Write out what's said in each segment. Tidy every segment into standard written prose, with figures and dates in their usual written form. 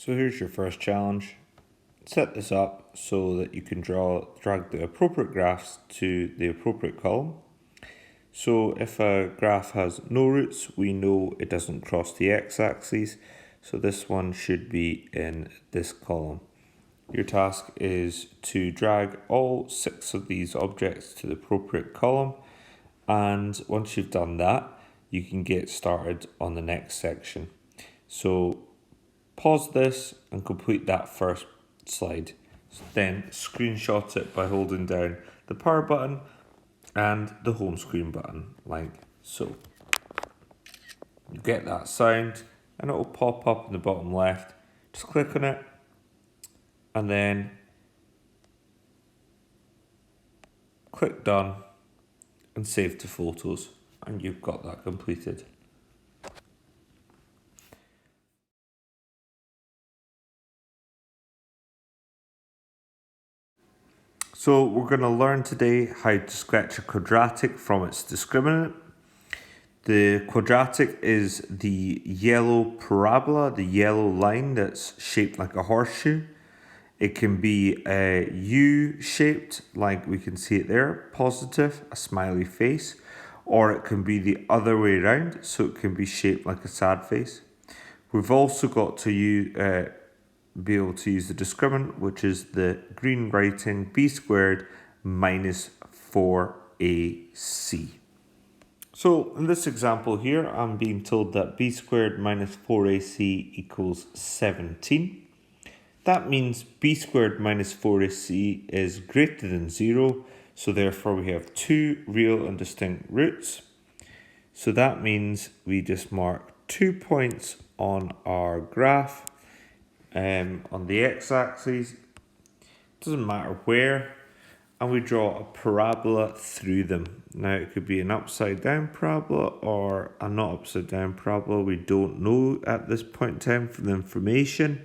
So here's your first challenge. Set this up so that you can drag the appropriate graphs to the appropriate column. So if a graph has no roots, we know it doesn't cross the x-axis. So this one should be in this column. Your task is to drag all 6 of these objects to the appropriate column. And once you've done that, you can get started on the next section. So pause this and complete that first slide. Then screenshot it by holding down the power button and the home screen button like so. You get that sound and it will pop up in the bottom left. Just click on it and then click done and save to photos, and you've got that completed. So we're going to learn today how to sketch a quadratic from its discriminant. The quadratic is the yellow parabola, the yellow line that's shaped like a horseshoe. It can be a U-shaped, like we can see it there, positive, a smiley face, or it can be the other way around, so it can be shaped like a sad face. We've also got to be able to use the discriminant, which is the green writing b squared minus 4ac. So in this example here, I'm being told that b squared minus 4ac equals 17. That means b squared minus 4ac is greater than 0, so therefore we have 2 real and distinct roots. So that means we just mark 2 points on our graph. On the x-axis, doesn't matter where, and we draw a parabola through them. Now it could be an upside down parabola or a not upside down parabola. We don't know at this point in time for the information,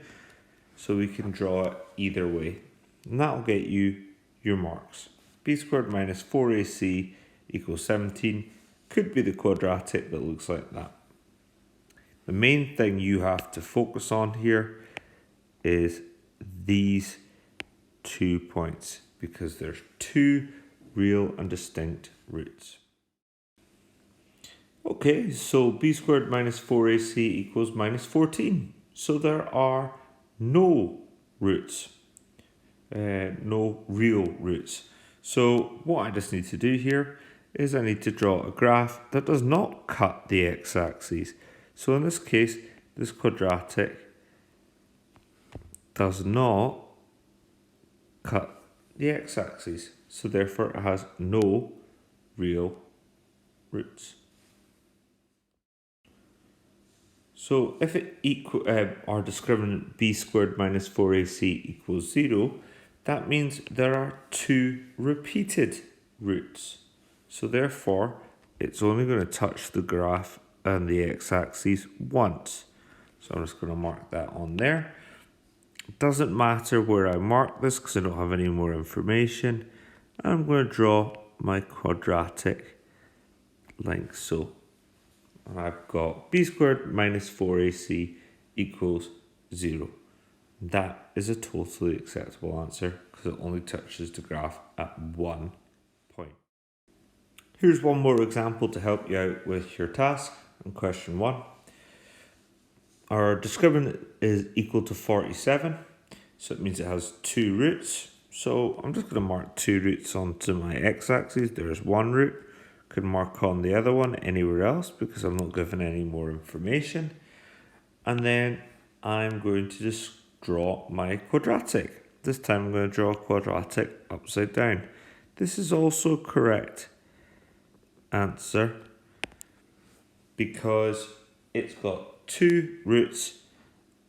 so we can draw it either way, and that'll get you your marks. B squared minus 4ac equals 17 could be the quadratic that looks like that. The main thing you have to focus on here is these 2 points, because there's 2 real and distinct roots. Okay, so b squared minus 4ac equals minus 14. So there are no roots, no real roots. So what I just need to do here is I need to draw a graph that does not cut the x-axis. So in this case, this quadratic does not cut the x-axis, so therefore it has no real roots. So if our discriminant b squared minus 4ac equals 0, that means there are 2 repeated roots. So therefore it's only going to touch the graph and the x-axis once. So I'm just going to mark that on there. It doesn't matter where I mark this because I don't have any more information. I'm going to draw my quadratic like so. And I've got b squared minus 4ac equals 0. That is a totally acceptable answer because it only touches the graph at 1 point. Here's one more example to help you out with your task in question 1. Our discriminant is equal to 47, so it means it has 2 roots. So I'm just going to mark 2 roots onto my x-axis. There's 1 root. Could mark on the other one anywhere else because I'm not given any more information. And then I'm going to just draw my quadratic. This time I'm going to draw a quadratic upside down. This is also correct answer because it's got 2 roots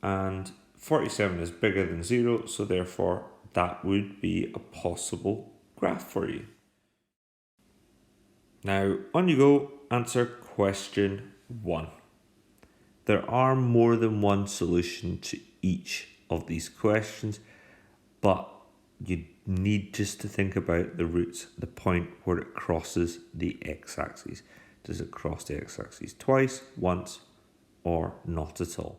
and 47 is bigger than 0, so therefore that would be a possible graph for you. Now on you go, answer question 1. There are more than one solution to each of these questions, but you need just to think about the roots, the point where it crosses the x-axis. Does it cross the x-axis twice, once, or not at all?